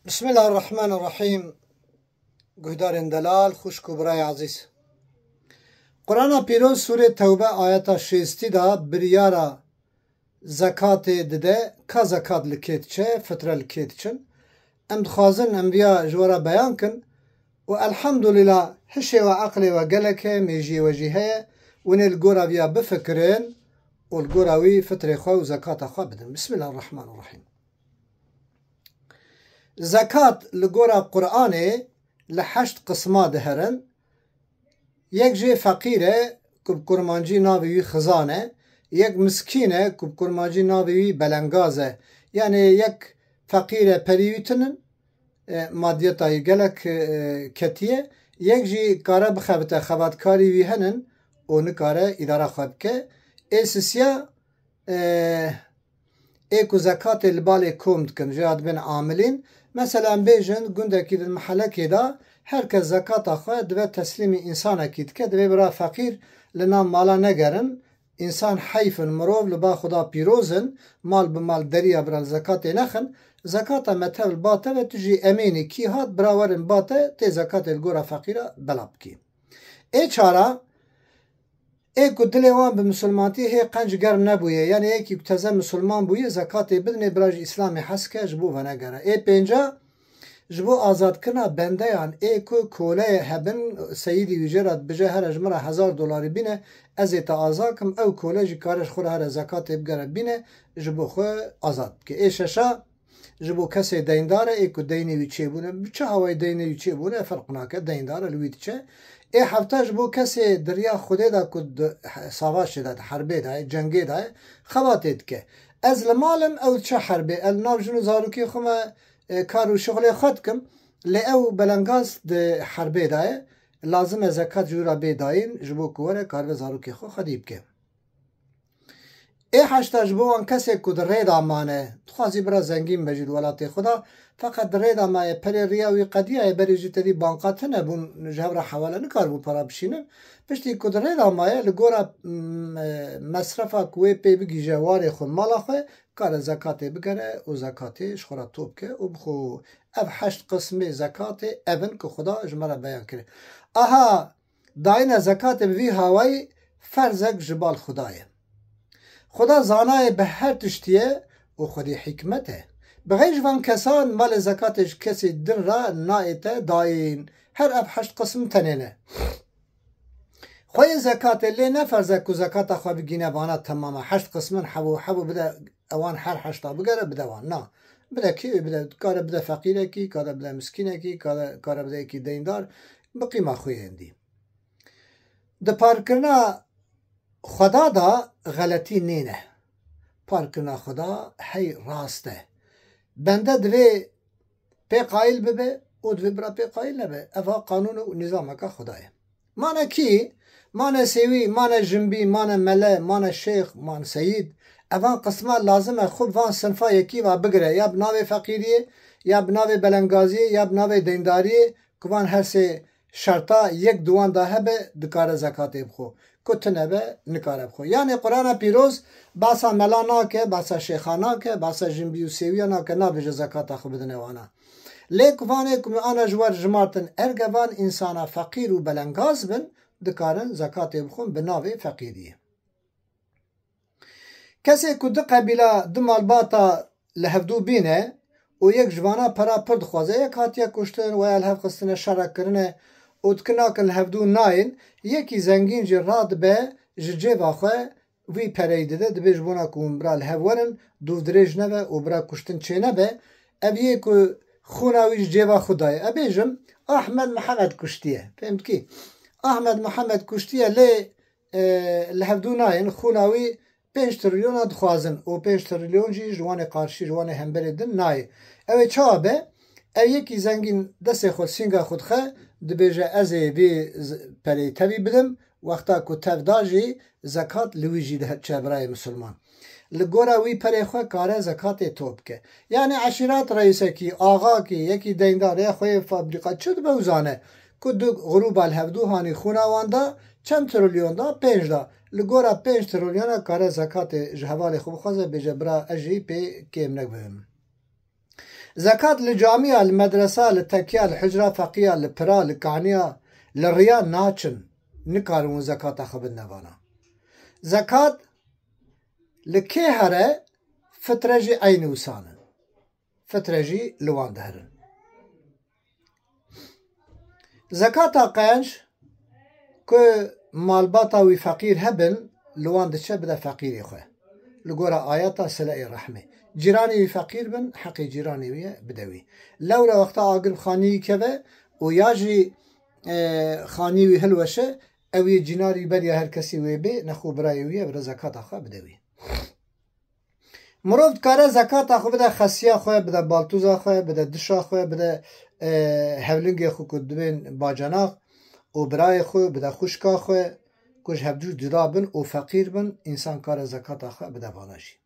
بسم الله الرحمن الرحیم. گهدارین دلال خوش برای عزیز. قرآن پیروز سوره توبه آیت 60 دا بریارا زکات دده که زکات لکیت چه فتره لکیت چن ام دخوازن انبیا جورا بیان کن و الحمدلله هشه و عقل و گلک میجی و جیهه و نیل گورا بیا بفکرین و الگوراوی فتره خواه و زکات خواه بدن. بسم الله الرحمن الرحیم. زکات لگورا قرآنه لحشت قسمه دهرن. یک جه فقیره کب کرمانجی ناوی خزانه، یک مسکینه کب کرمانجی ناوی بلنگازه. یعنی یک فقیره پریویتنن مادیتای گلک کتیه، یک جه کاره بخبته خباتکاری وی هنن و نکاره اداره خواب که ایسیسیا ایکو زکات البالی کومد کن جهاد بین عاملین. مثلا بیجن گنده که محله که دا هر کس زکات خواه دوه تسلیم انسان اکید که دوه برا فقیر لنام مالا نگرن. انسان حیفن مروف لبا خدا پیروزن مال بمال دریا برا زکات نخن. زکات متل باته و تجی امینی کی هات براورن باته تی زکات الگورا فقیره بلاب کی. ای چارا ایکو دلی وان به مسلمانتی هی قنج گرم نبویه، یعنی ایکی تازه مسلمان بویه زکات بدنه براج اسلامی حس که جبو و نگره. ای پینجا جبو آزاد کنا بنده یان ایکو کوله هبن سیدی ویجرات بجه هر اجمره $1000 بینه از ایتا آزاد کم او کوله جی کارش خور هر زکات بگره بینه جبو خو آزاد که. ای ششا جبو کسی دینداره ایکو دینی وی چه بونه چه هوای دینی وی چه بونه فرق ناکه دینداره لوید چه. ای هفتهش بو کسی دریا خوده دا کد ساواش داد حربه دای جنگی دای خواتید که از لمالم او چه حربه الناو جنو زاروکی خوما کارو شغل خود کم لی او بلنگاز ده حربه دای لازم زکات جورا بیداین جبو کوره کارو زاروکی خو خدیب که. ای هشتاش بو ان کسی کد رید آمانه خوازی برا زنگین بجید ولاتی خدا فقط رید آمانه پر ریاوی قدیه بری جتری بانقات نبون جهور حواله نکار بو پرا بشینن پشتی کد رید آمانه لگورا مصرفا کوی پی بگی جواری خون مالا خواه کار زکاتی بگره و زکاتیش خورا توب که و بخو او 8 قسم زکات اون که خدا جمعه بیان کرده. آها داین زکات بوی هوای فرزک جبال خدایه. خدا زانای به هر تشتیه و خودی حکمته. بغیر جوان کسان مال زکاتش کسی در را نایته داین هر اف 8 قسم تنینه. خوی زکات لی نفرزه که زکات خواه بگینه وانا تماما 8 قسمن حبو بده اوان هر 8 بگره بده وان نه بده کی بده کار بده فقیره کی کار بده مسکینه کی کار بده کی دیندار بقیمه خوی اندی ده پارکرنا خدا دا غلطی نینه. پارکنا خدا هی راسته. بنده دوی پی قایل ببه و دوی برا پی قایل نبه. افا قانون و نظام که خدایه. مانه کی؟ مانه سیوی، مانه جنبی، مانه مله، مانه شیخ، مانه سید. افا قسمه لازمه خوب وان صنفا یکی و بگره. یا بناوی فقیریه، یا بناوی بلنگازیه، یا بناوی دینداریه که وان هر سه شرطا یک دوان دا هبه دکار زکاتی بخو. کتنه به نکاره بخو. یعنی قرآن پیروز باسا ملانا که باسا شیخانا که باسا جنبی و سیویانا که نابجه زکات خو بدنه وانا. لیک وانه کمی آنا جوار جمارتن ارگوان انسانا فقیر و بلنگاز بن دکارن زکات بخون به ناوی فقیریه. کسی که دو قبیله دو مالباتا لحفدو بینه و یک جوانا پرا پرد خوازه یک هاتیه کشتن و الهف قصتن شرک کرنه و دکناکن لحفدو ناین یکی زنگین جی راد به ججه واخواه وی پریده ده دبی جبونا کن برا لحفورن دو دریج نبه و برا کشتن چه نبه اب یکو خوناوی ججه واخودای ابی جم احمد محمد کشتیه فهمت کی؟ احمد محمد کشتیه لی لحفدو ناین خوناوی 5 تریلیون دخوازن و 5 تریلیون جی جوان قارشی جوان همبری دن نای اوی چا به او یکی زنگین دست خود سینگا خود خواه دبیجه از وی پری تبی بدم وقتا که تب داجی زکات لویجی ده چه برای مسلمان لگورا وی پری خواه کاره زکات توب که. یعنی عشیرات رئیسه کی آغا کی یکی دیندار یا خواه فابریقات چود بوزانه که دو غروب الهفدو هانی خونه وانده چند تریلیون دا 5 دا لگورا 5 تریلیون کاره زکات جهوال خوب خواه بجه برا اجی پی کم نگویم. زکات لجامعه المدرسه لتکیه لحجره فقیه لپرا لکانیه لریا ناچن نکارون زکات خبر نوانا زکات لکی هره فترجی عین وسانن فترجی لوان دهرن زکات قنج که مالباتا وی فقیر هبن لوان دچه بده فقیری خواه لگورا آیاتا سلائی رحمه جیرانی وی فقیر بن حقی جیرانی وی بدوی لولا وقتا آقل خانی که و یاجی خانی وی هلوشه اوی جیناری بریا هر کسی وی بی نخو برای وی بر زکات خواه بدوی مرود کاره زکات خواه بده خسیه خواه بده بالتوزا خواه بده دشا خواه بده هولنگ خو کدبین باجناق و برای خو بده خوشکا خو کش هفجور جدا بن و فقیر بن انسان کار زکات خو بده وانشی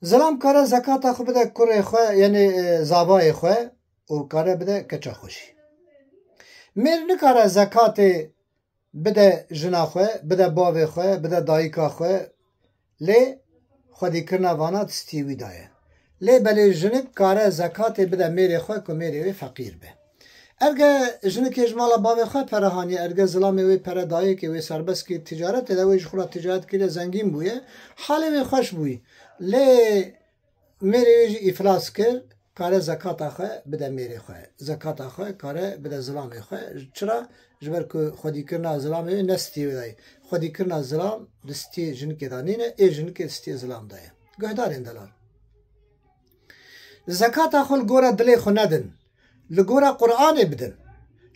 زلام کار زکات خو بده کره خو یعنی زابای خو و کار بده کچا خوشی میر نکار زکات بده جنا خو بده باو خو بده دایکا خو لی خودی کرنا وانا تستیوی دایه لی بله جنک کاره زکات بده میری خواه که میری وی فقیر به ارگه جنک اجمالا باوی خواه پرهانی ارگه ظلامی وی پردایی که وی سربست که تجارت ده وی جخورا تجارت که زنگین بویه حالی وی خوش بوی لی میری وی افلاس کرد کاره زکات خواه بده میری خواه زکات خواه کاره بده ظلامی خواه چرا؟ جبر که خودی کرنا ظلامی وی نستی وی دایی خودی کرنا ظلام دستی جنک دانینه ای جنک دستی ظلام دایی گهدار اندلال زکات خل گورا دلی خو ندن لگورا قرآن بدن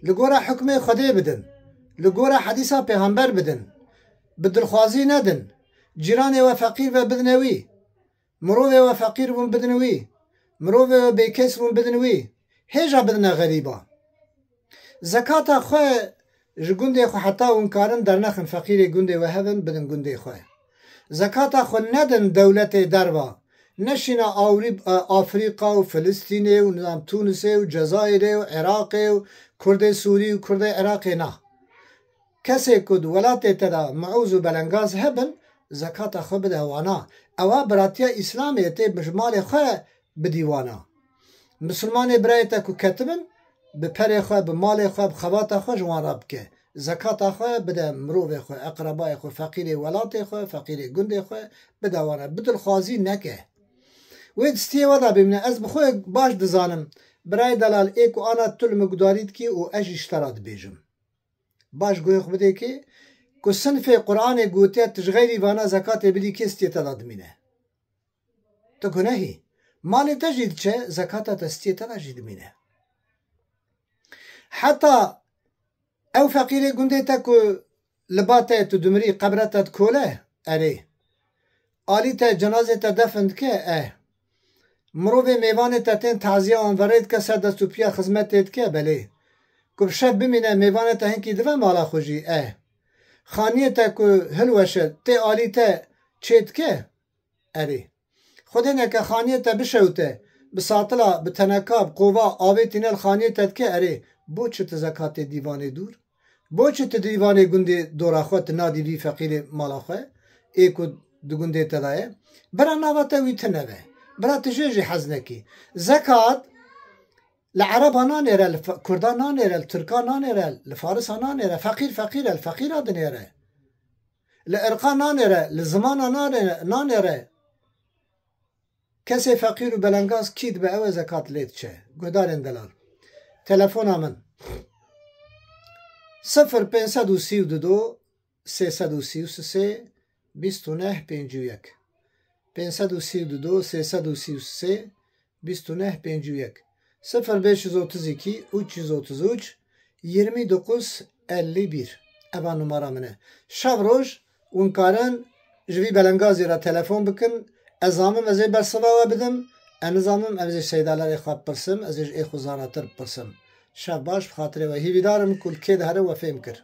لگورا حکم خدا بدن لگورا حدیثا پیغمبر بدن بدلخوازی ندن جیران و فقیر و بدنوی مروه و فقیر و بدنوی مروه و بیکس و بدنوی هیجا بدن غریبا زکات خو جگونده خو حتا اونکارن در نخن فقیر گونده و هبن بدن گونده خو زکات خو ندن دولت دروا نشینا آفریقا و فلسطین و نظام تونس و جزایر و عراق و کرد سوری و کرد عراق نه کسی کد ولات تدا معوز و بلنگاز هبن زکات خو بده وانا اوا براتیا اسلامیت بجمال خو بدیوانا مسلمان برایتا کو کتبن به پر خو به مال خو به خوات خو جوان رب که زکات خو بده مرو خو اقربای خو فقیر ولات خو فقیر گند خو بده وانا بدل خوازی نکه وید ستی ودا ببینه از بخوی باش دزانم برای دلال ایک و آنا تل مقدارید کی و اج اشتراد بیجم باش گوی خو بده که صنف قرآن گوته تجغیری وانا زکات بدی که ستی تداد مینه تو گناهی مال تجید چه زکات تستی تداد مینه حتی او فقیر گنده تا که لباته تو دمری قبرتت کوله اره آلی تا جنازه تا دفند که مروه میوان تاتین تعزیه آنورید که سر دستو پیا خدمت تید که بله که شب بمینه میوان تا هنکی دوه مالا خوشی خانیه تا که هلوشه تی آلی تا چید که اره خود اینه که خانیه تا بشوته بساطلا بتنکاب قوه آوه تینل خانیه تا که اره بو چه تزکات دیوانه دور بو چه دیوانه گنده دورا خود نادی بی فقیر مالا خواه ایکو دو گنده تدایه برا نواتا وی تنوه برا تجيجي حزنكي زكاة العرب نانيرا الكردان نانيرا التركان نانيرا الفارس نانيرا فقير الفقير هذا نيرا الارقان نانيرا الزمان نانيرا كسي فقير وبلنغاز كيد بأوى زكاة ليتشه قدار اندلال تلفون من 0532 333 29 51 532 333 29 51 0532 333 29 51 اوا numara min e. Şev roj û karin ji vî belengazê re telefon bikin ez zamim ez ê bersiva we bidim em nizamim ez ê seydalerê xwe bipirsim ez ê ji ê xwe zanatir bipirsim. Şev baş bi xatirê we hîvîdar im ku li kê de here we fêm kir.